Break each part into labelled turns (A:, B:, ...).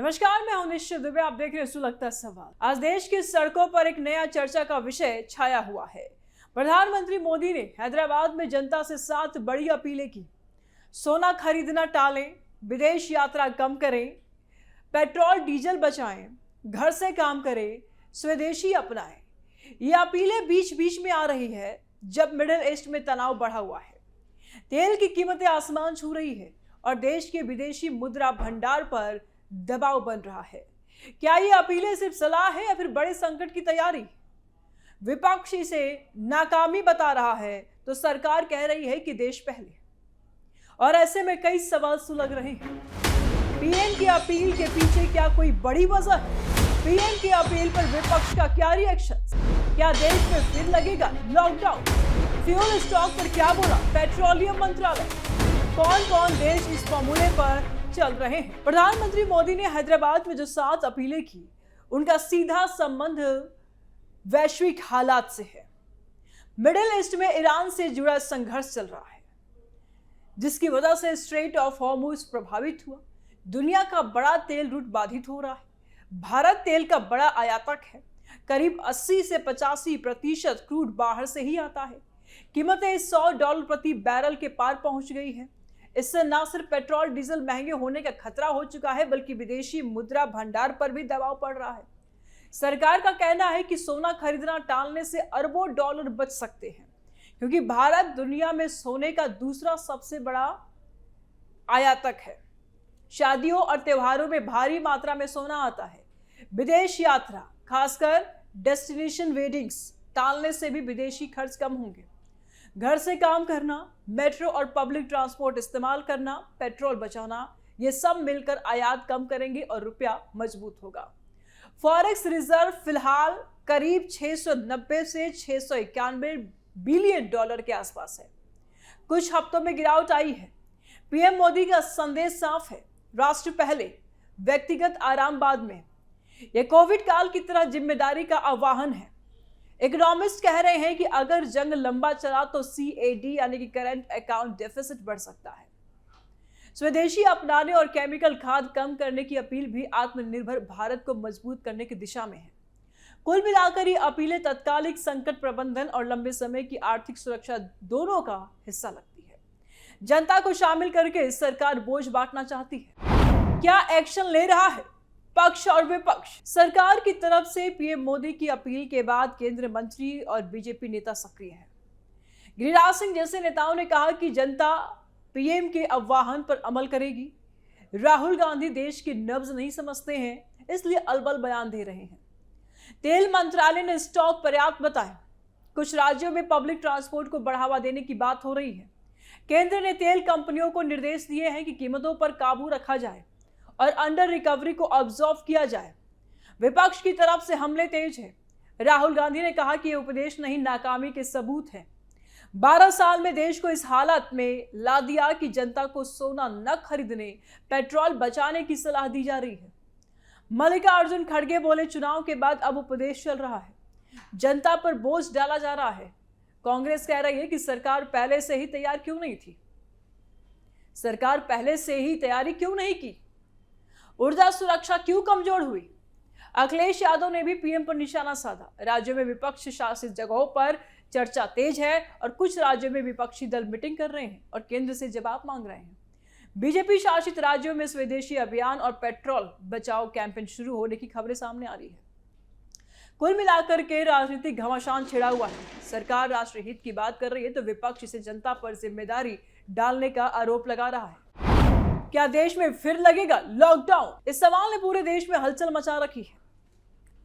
A: नमस्कार, मैं हूं निश्चित दुबे। आप देख रहे हैं सुलगता सवाल। आज देश की सड़कों पर एक नया चर्चा का विषय छाया हुआ है। प्रधानमंत्री मोदी ने हैदराबाद में जनता से 7 बड़ी अपीलें की। सोना खरीदना टालें, विदेश यात्रा कम करें, पेट्रोल डीजल बचाएं, घर से काम करें, स्वदेशी अपनाएं। ये अपीलें बीच बीच में आ रही है जब मिडिल ईस्ट में तनाव बढ़ा हुआ है। तेल की कीमतें आसमान छू रही है और देश के विदेशी मुद्रा भंडार पर दबाव बन रहा है। क्या ये अपीलें सिर्फ सलाह है या फिर बड़े संकट की तैयारी? विपक्ष इसे नाकामी बता रहा है तो सरकार कह रही है कि देश पहले। और ऐसे में कई सवाल सुलग रहे हैं। पीएम की अपील के पीछे क्या कोई बड़ी वजह है? पीएम की अपील पर विपक्ष का क्या रिएक्शन? क्या देश में फिर लगेगा लॉकडाउन? फ्यूल स्टॉक पर क्या बोला पेट्रोलियम मंत्रालय? कौन कौन देश इस फॉर्मूले पर चल रहे हैं? प्रधानमंत्री मोदी ने हैदराबाद में जो 7 अपीलें की, उनका सीधा संबंध वैश्विक हालात से है। मिडिल ईस्ट में ईरान से जुड़ा संघर्ष चल रहा है, जिसकी वजह से स्ट्रेट ऑफ हॉर्मुज प्रभावित हुआ। दुनिया का बड़ा तेल रूट बाधित हो रहा है। भारत तेल का बड़ा आयातक है। करीब 80 से 85% क्रूड बाहर से ही आता है। कीमतें $100 प्रति बैरल के पार पहुंच गई है। इससे न सिर्फ पेट्रोल डीजल महंगे होने का खतरा हो चुका है, बल्कि विदेशी मुद्रा भंडार पर भी दबाव पड़ रहा है। सरकार का कहना है कि सोना खरीदना टालने से अरबों डॉलर बच सकते हैं, क्योंकि भारत दुनिया में सोने का दूसरा सबसे बड़ा आयातक है। शादियों और त्योहारों में भारी मात्रा में सोना आता है। विदेश यात्रा, खासकर डेस्टिनेशन वेडिंग्स टालने से भी विदेशी खर्च कम होंगे। घर से काम करना, मेट्रो और पब्लिक ट्रांसपोर्ट इस्तेमाल करना, पेट्रोल बचाना, ये सब मिलकर आयात कम करेंगे और रुपया मजबूत होगा। फॉरेक्स रिजर्व फिलहाल करीब 690 से 691 बिलियन डॉलर के आसपास है। कुछ हफ्तों में गिरावट आई है। पीएम मोदी का संदेश साफ है, राष्ट्र पहले, व्यक्तिगत आराम बाद में। यह कोविड काल की तरह जिम्मेदारी का आह्वान है। इकोनॉमिस्ट कह रहे हैं कि अगर जंग लंबा चला तो CAD यानी कि करंट अकाउंट डेफिसिट बढ़ सकता है। स्वदेशी अपनाने और केमिकल खाद कम करने की अपील भी आत्मनिर्भर भारत को मजबूत करने की दिशा में है। कुल मिलाकर ये अपीलें तत्कालिक संकट प्रबंधन और लंबे समय की आर्थिक सुरक्षा दोनों का हिस्सा लगती है। जनता को शामिल करके सरकार बोझ बांटना चाहती है। क्या एक्शन ले रहा है पक्ष और विपक्ष? सरकार की तरफ से पीएम मोदी की अपील के बाद केंद्रीय मंत्री और बीजेपी नेता सक्रिय हैं। गिरिराज सिंह जैसे नेताओं ने कहा कि जनता पीएम के आह्वान पर अमल करेगी। राहुल गांधी देश की नब्ज नहीं समझते हैं, इसलिए अलबल बयान दे रहे हैं। तेल मंत्रालय ने स्टॉक पर्याप्त बताया। कुछ राज्यों में पब्लिक ट्रांसपोर्ट को बढ़ावा देने की बात हो रही है। केंद्र ने तेल कंपनियों को निर्देश दिए हैं कि कीमतों पर काबू रखा जाए और अंडर रिकवरी को ऑब्जर्व किया जाए। विपक्ष की तरफ से हमले तेज है। राहुल गांधी ने कहा कि ये उपदेश नहीं, नाकामी के सबूत हैं। 12 साल में देश को इस हालत में ला दिया कि जनता को सोना न खरीदने, पेट्रोल बचाने की सलाह दी जा रही है। मल्लिकार्जुन खड़गे बोले, चुनाव के बाद अब उपदेश चल रहा है, जनता पर बोझ डाला जा रहा है। कांग्रेस कह रही है कि सरकार पहले से ही तैयार क्यों नहीं थी? सरकार पहले से ही तैयारी क्यों नहीं की? ऊर्जा सुरक्षा क्यों कमजोर हुई? अखिलेश यादव ने भी पीएम पर निशाना साधा। राज्यों में विपक्ष शासित जगहों पर चर्चा तेज है और कुछ राज्यों में विपक्षी दल मीटिंग कर रहे हैं और केंद्र से जवाब मांग रहे हैं। बीजेपी शासित राज्यों में स्वदेशी अभियान और पेट्रोल बचाओ कैंपेन शुरू होने की खबरें सामने आ रही है। कुल मिलाकर के राजनीतिक घमासान छिड़ा हुआ है। सरकार राष्ट्रहित की बात कर रही है तो विपक्ष इसे जनता पर जिम्मेदारी डालने का आरोप लगा रहा है। क्या देश में फिर लगेगा लॉकडाउन? इस सवाल ने पूरे देश में हलचल मचा रखी है।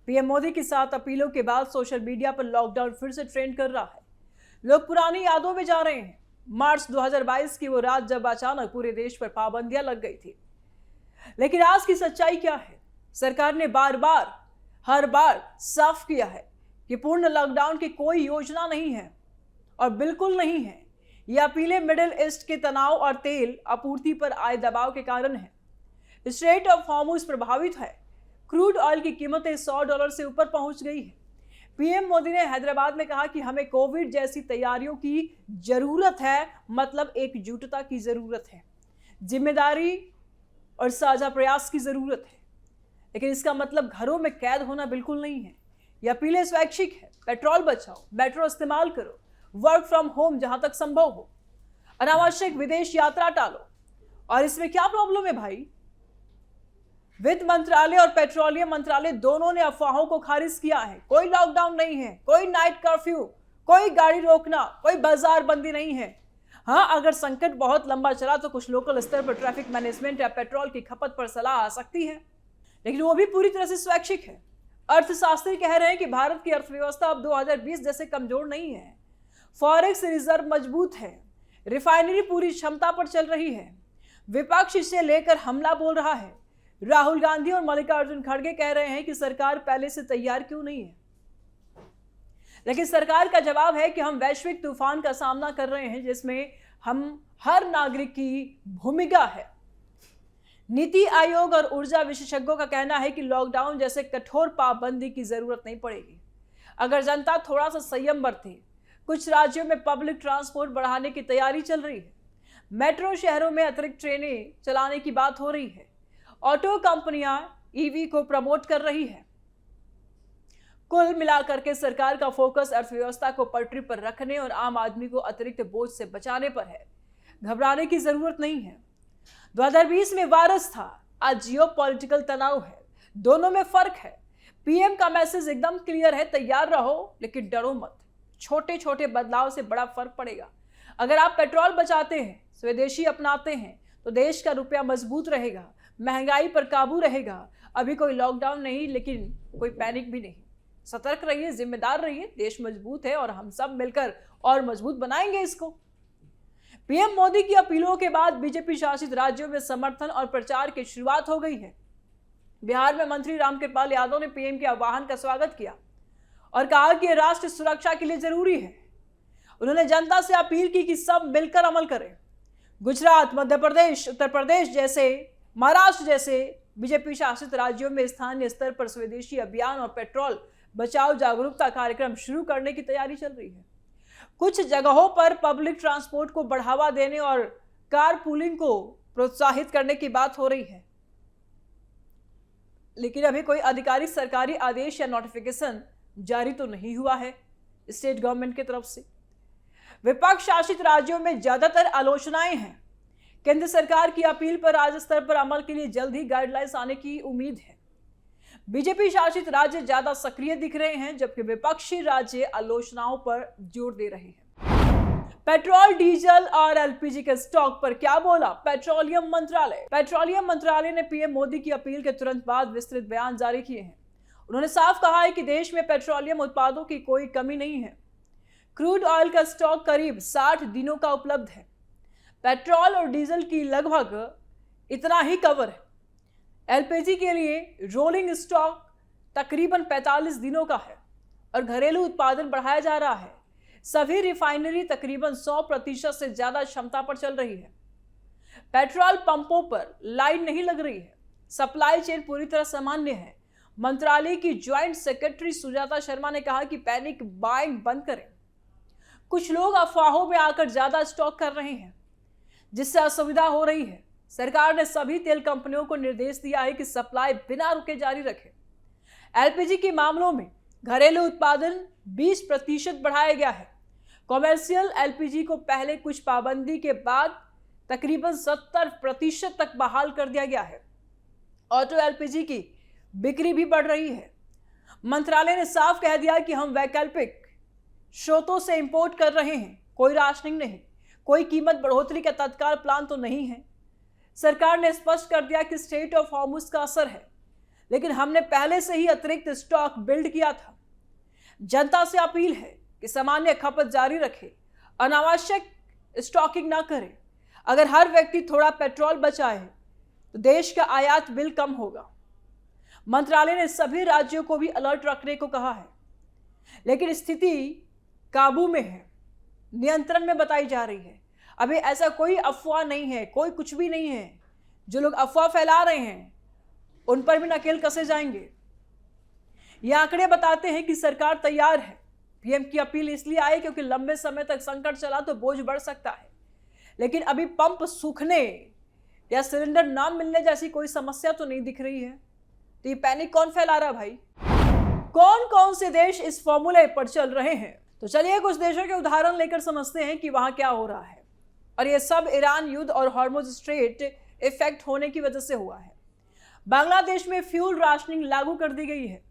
A: पीएम मोदी की 7 अपीलों के बाद सोशल मीडिया पर लॉकडाउन फिर से ट्रेंड कर रहा है। लोग पुरानी यादों में जा रहे हैं। मार्च 2022 की वो रात जब अचानक पूरे देश पर पाबंदियां लग गई थी। लेकिन आज की सच्चाई क्या है? सरकार ने हर बार साफ किया है कि पूर्ण लॉकडाउन की कोई योजना नहीं है और बिल्कुल नहीं है। यह अपीलें मिडिल ईस्ट के तनाव और तेल आपूर्ति पर आए दबाव के कारण है। स्ट्रेट ऑफ हॉर्मुज प्रभावित है। क्रूड ऑयल की कीमतें $100 से ऊपर पहुंच गई है। पीएम मोदी ने हैदराबाद में कहा कि हमें कोविड जैसी तैयारियों की जरूरत है, मतलब एकजुटता की जरूरत है, जिम्मेदारी और साझा प्रयास की जरूरत है। लेकिन इसका मतलब घरों में कैद होना बिल्कुल नहीं है। यह अपीलें स्वैच्छिक है। पेट्रोल बचाओ, मेट्रो इस्तेमाल करो, वर्क फ्रॉम होम जहां तक संभव हो, अनावश्यक विदेश यात्रा टालो। और इसमें क्या प्रॉब्लम है भाई? वित्त मंत्रालय और पेट्रोलियम मंत्रालय दोनों ने अफवाहों को खारिज किया है। कोई लॉकडाउन नहीं है, कोई नाइट कर्फ्यू, कोई गाड़ी रोकना, कोई बाजार बंदी नहीं है। हाँ, अगर संकट बहुत लंबा चला तो कुछ लोकल स्तर पर ट्रैफिक मैनेजमेंट या पेट्रोल की खपत पर सलाह आ सकती है, लेकिन वो भी पूरी तरह से स्वैच्छिक है। अर्थशास्त्री कह रहे हैं कि भारत की अर्थव्यवस्था अब 2020 जैसे कमजोर नहीं है। फॉरेक्स रिजर्व मजबूत है, रिफाइनरी पूरी क्षमता पर चल रही है। विपक्ष इसे लेकर हमला बोल रहा है। राहुल गांधी और मल्लिकार्जुन खड़गे कह रहे हैं कि सरकार पहले से तैयार क्यों नहीं है, लेकिन सरकार का जवाब है कि हम वैश्विक तूफान का सामना कर रहे हैं जिसमें हम हर नागरिक की भूमिका है। नीति आयोग और ऊर्जा विशेषज्ञों का कहना है कि लॉकडाउन जैसे कठोर पाबंदी की जरूरत नहीं पड़ेगी अगर जनता थोड़ा सा संयम बरते। कुछ राज्यों में पब्लिक ट्रांसपोर्ट बढ़ाने की तैयारी चल रही है। मेट्रो शहरों में अतिरिक्त ट्रेनें चलाने की बात हो रही है। ऑटो कंपनियां ईवी को प्रमोट कर रही है। कुल मिलाकर के सरकार का फोकस अर्थव्यवस्था को पटरी पर रखने और आम आदमी को अतिरिक्त बोझ से बचाने पर है। घबराने की जरूरत नहीं है। 2020 में वायरस था, आज जियो पॉलिटिकल तनाव है। दोनों में फर्क है। पीएम का मैसेज एकदम क्लियर है, तैयार रहो लेकिन डरो मत। छोटे छोटे बदलाव से बड़ा फर्क पड़ेगा। अगर आप पेट्रोल बचाते हैं, स्वदेशी अपनाते हैं तो देश का रुपया मजबूत रहेगा, महंगाई पर काबू रहेगा। अभी कोई लॉकडाउन नहीं, लेकिन कोई पैनिक भी नहीं। सतर्क रहिए, जिम्मेदार रहिए। देश मजबूत है और हम सब मिलकर और मजबूत बनाएंगे इसको। पीएम मोदी की अपीलों के बाद बीजेपी शासित राज्यों में समर्थन और प्रचार की शुरुआत हो गई है। बिहार में मंत्री रामकृपाल यादव ने पीएम के आह्वान का स्वागत किया और कहा कि राष्ट्र सुरक्षा के लिए जरूरी है। उन्होंने जनता से अपील की कि सब मिलकर अमल करें। गुजरात, मध्य प्रदेश, उत्तर प्रदेश जैसे, महाराष्ट्र जैसे बीजेपी शासित राज्यों में स्थानीय स्तर पर स्वदेशी अभियान और पेट्रोल बचाओ जागरूकता कार्यक्रम शुरू करने की तैयारी चल रही है। कुछ जगहों पर पब्लिक ट्रांसपोर्ट को बढ़ावा देने और कार पूलिंग को प्रोत्साहित करने की बात हो रही है, लेकिन अभी कोई आधिकारिक सरकारी आदेश या नोटिफिकेशन जारी तो नहीं हुआ है स्टेट गवर्नमेंट की तरफ से। विपक्ष शासित राज्यों में ज्यादातर आलोचनाएं हैं। केंद्र सरकार की अपील पर राज्य स्तर पर अमल के लिए जल्द ही गाइडलाइंस आने की उम्मीद है। बीजेपी शासित राज्य ज्यादा सक्रिय दिख रहे हैं, जबकि विपक्षी राज्य आलोचनाओं पर जोर दे रहे हैं। पेट्रोल, डीजल और एलपीजी के स्टॉक पर क्या बोला पेट्रोलियम मंत्रालय? पेट्रोलियम मंत्रालय ने पीएम मोदी की अपील के तुरंत बाद विस्तृत बयान जारी किए हैं। उन्होंने साफ कहा है कि देश में पेट्रोलियम उत्पादों की कोई कमी नहीं है। क्रूड ऑयल का स्टॉक करीब 60 दिनों का उपलब्ध है। पेट्रोल और डीजल की लगभग इतना ही कवर है। एलपीजी के लिए रोलिंग स्टॉक तकरीबन 45 दिनों का है और घरेलू उत्पादन बढ़ाया जा रहा है। सभी रिफाइनरी तकरीबन 100% से ज्यादा क्षमता पर चल रही है। पेट्रोल पंपों पर लाइन नहीं लग रही है। सप्लाई चेन पूरी तरह सामान्य है। मंत्रालय की ज्वाइंट सेक्रेटरी सुजाता शर्मा ने कहा कि पैनिक बाइंग बंद करें। कुछ लोग अफवाहों में आकर ज्यादा स्टॉक कर रहे हैं, जिससे असुविधा हो रही है। सरकार ने सभी तेल कंपनियों को निर्देश दिया है कि सप्लाई बिना रुके जारी रखें। एलपीजी के मामलों में घरेलू उत्पादन 20% बढ़ाया गया है। कॉमर्शियल एलपीजी को पहले कुछ पाबंदी के बाद तकरीबन 70% तक बहाल कर दिया गया है। ऑटो एलपीजी की बिक्री भी बढ़ रही है। मंत्रालय ने साफ कह दिया कि हम वैकल्पिक स्रोतों से इंपोर्ट कर रहे हैं, कोई राशनिंग नहीं, कोई कीमत बढ़ोतरी का तत्काल प्लान तो नहीं है। सरकार ने स्पष्ट कर दिया कि स्टेट ऑफ हॉर्मुज का असर है, लेकिन हमने पहले से ही अतिरिक्त स्टॉक बिल्ड किया था। जनता से अपील है कि सामान्य खपत जारी रखे, अनावश्यक स्टॉकिंग ना करें। अगर हर व्यक्ति थोड़ा पेट्रोल बचाए तो देश का आयात बिल कम होगा। मंत्रालय ने सभी राज्यों को भी अलर्ट रखने को कहा है, लेकिन स्थिति काबू में है, नियंत्रण में बताई जा रही है। अभी ऐसा कोई अफवाह नहीं है, कोई कुछ भी नहीं है। जो लोग अफवाह फैला रहे हैं उन पर भी नकेल कसे जाएंगे। ये आंकड़े बताते हैं कि सरकार तैयार है। पीएम की अपील इसलिए आई क्योंकि लंबे समय तक संकट चला तो बोझ बढ़ सकता है, लेकिन अभी पंप सूखने या सिलेंडर ना मिलने जैसी कोई समस्या तो नहीं दिख रही है। तो ये पैनिक कौन फैला रहा भाई? कौन कौन से देश इस फॉर्मूले पर चल रहे हैं? तो चलिए कुछ देशों के उदाहरण लेकर समझते हैं कि वहां क्या हो रहा है। और ये सब ईरान युद्ध और हॉर्मुज स्ट्रेट इफेक्ट होने की वजह से हुआ है। बांग्लादेश में फ्यूल राशनिंग लागू कर दी गई है।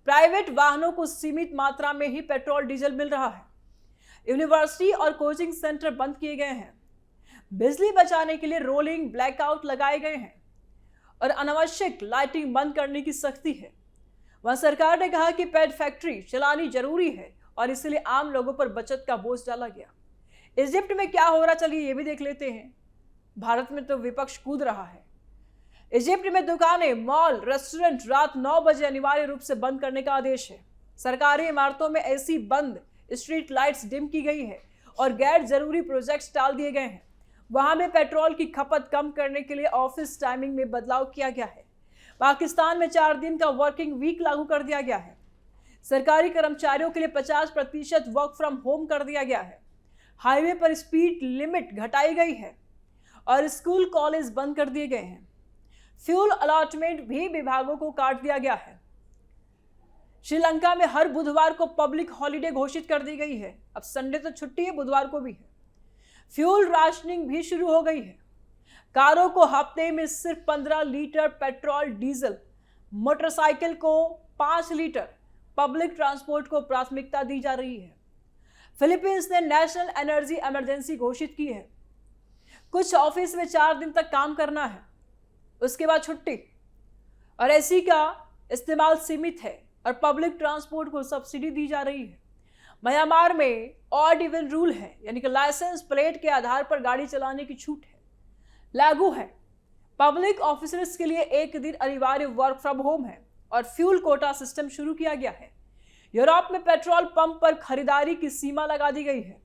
A: प्राइवेट वाहनों को सीमित मात्रा में ही पेट्रोल डीजल मिल रहा है। यूनिवर्सिटी और कोचिंग सेंटर बंद किए गए हैं। बिजली बचाने के लिए रोलिंग ब्लैकआउट लगाए गए हैं और अनावश्यक लाइटिंग बंद करने की सख्ती है। वहां सरकार ने कहा कि पेट फैक्ट्री चलानी जरूरी है और इसलिए आम लोगों पर बचत का बोझ डाला गया। इजिप्ट में क्या हो रहा, चलिए ये भी देख लेते हैं। भारत में तो विपक्ष कूद रहा है। इजिप्ट में दुकानें, मॉल, रेस्टोरेंट रात 9 बजे अनिवार्य रूप से बंद करने का आदेश है। सरकारी इमारतों में एसी बंद, स्ट्रीट लाइट्स डिम की गई है और गैर जरूरी प्रोजेक्ट्स टाल दिए गए हैं। वहां में पेट्रोल की खपत कम करने के लिए ऑफिस टाइमिंग में बदलाव किया गया है। पाकिस्तान में 4 दिन का वर्किंग वीक लागू कर दिया गया है। सरकारी कर्मचारियों के लिए 50% वर्क फ्रॉम होम कर दिया गया है। हाईवे पर स्पीड लिमिट घटाई गई है और स्कूल कॉलेज बंद कर दिए गए हैं। फ्यूल अलॉटमेंट भी विभागों को काट दिया गया है। श्रीलंका में हर बुधवार को पब्लिक हॉलिडे घोषित कर दी गई है। अब संडे तो छुट्टी है, बुधवार को भी है। फ्यूल राशनिंग भी शुरू हो गई है। कारों को हफ्ते में सिर्फ 15 लीटर पेट्रोल डीजल, मोटरसाइकिल को 5 लीटर, पब्लिक ट्रांसपोर्ट को प्राथमिकता दी जा रही है। फिलीपींस ने नेशनल एनर्जी इमरजेंसी घोषित की है। कुछ ऑफिस में 4 दिन तक काम करना है, उसके बाद छुट्टी, और एसी का इस्तेमाल सीमित है और पब्लिक ट्रांसपोर्ट को सब्सिडी दी जा रही है। म्यांमार में ऑड इवन रूल है, यानी कि लाइसेंस प्लेट के आधार पर गाड़ी चलाने की छूट है, लागू है। पब्लिक ऑफिसर्स के लिए 1 दिन अनिवार्य वर्क फ्रॉम होम है और फ्यूल कोटा सिस्टम शुरू किया गया है। यूरोप में पेट्रोल पंप पर खरीदारी की सीमा लगा दी गई है।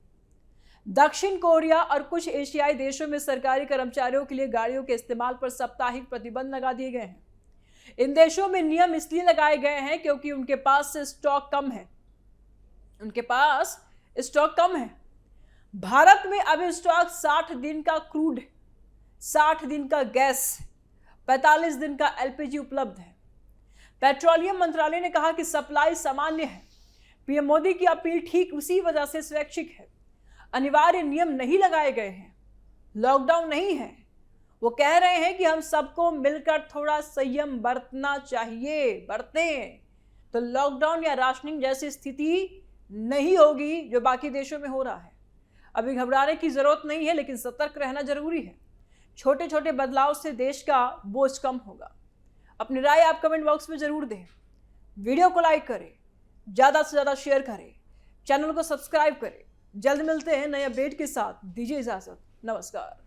A: दक्षिण कोरिया और कुछ एशियाई देशों में सरकारी कर्मचारियों के लिए गाड़ियों के इस्तेमाल पर साप्ताहिक प्रतिबंध लगा दिए गए हैं। इन देशों में नियम इसलिए लगाए गए हैं क्योंकि उनके पास स्टॉक कम है। भारत में अब स्टॉक 60 दिन का क्रूड, 60 दिन का गैस, 45 दिन का एलपीजी उपलब्ध है। पेट्रोलियम मंत्रालय ने कहा कि सप्लाई सामान्य है। पीएम मोदी की अपील ठीक उसी वजह से स्वैच्छिक है। अनिवार्य नियम नहीं लगाए गए हैं, लॉकडाउन नहीं है। वो कह रहे हैं कि हम सबको मिलकर थोड़ा संयम बरतना चाहिए, बरतें तो लॉकडाउन या राशनिंग जैसी स्थिति नहीं होगी जो बाकी देशों में हो रहा है। अभी घबराने की जरूरत नहीं है, लेकिन सतर्क रहना जरूरी है। छोटे छोटे बदलाव से देश का बोझ कम होगा। अपनी राय आप कमेंट बॉक्स में जरूर दें। वीडियो को लाइक करें, ज़्यादा से ज़्यादा शेयर करें, चैनल को सब्सक्राइब करें। जल्द मिलते हैं नए अपडेट के साथ। दीजिए इजाज़त, नमस्कार।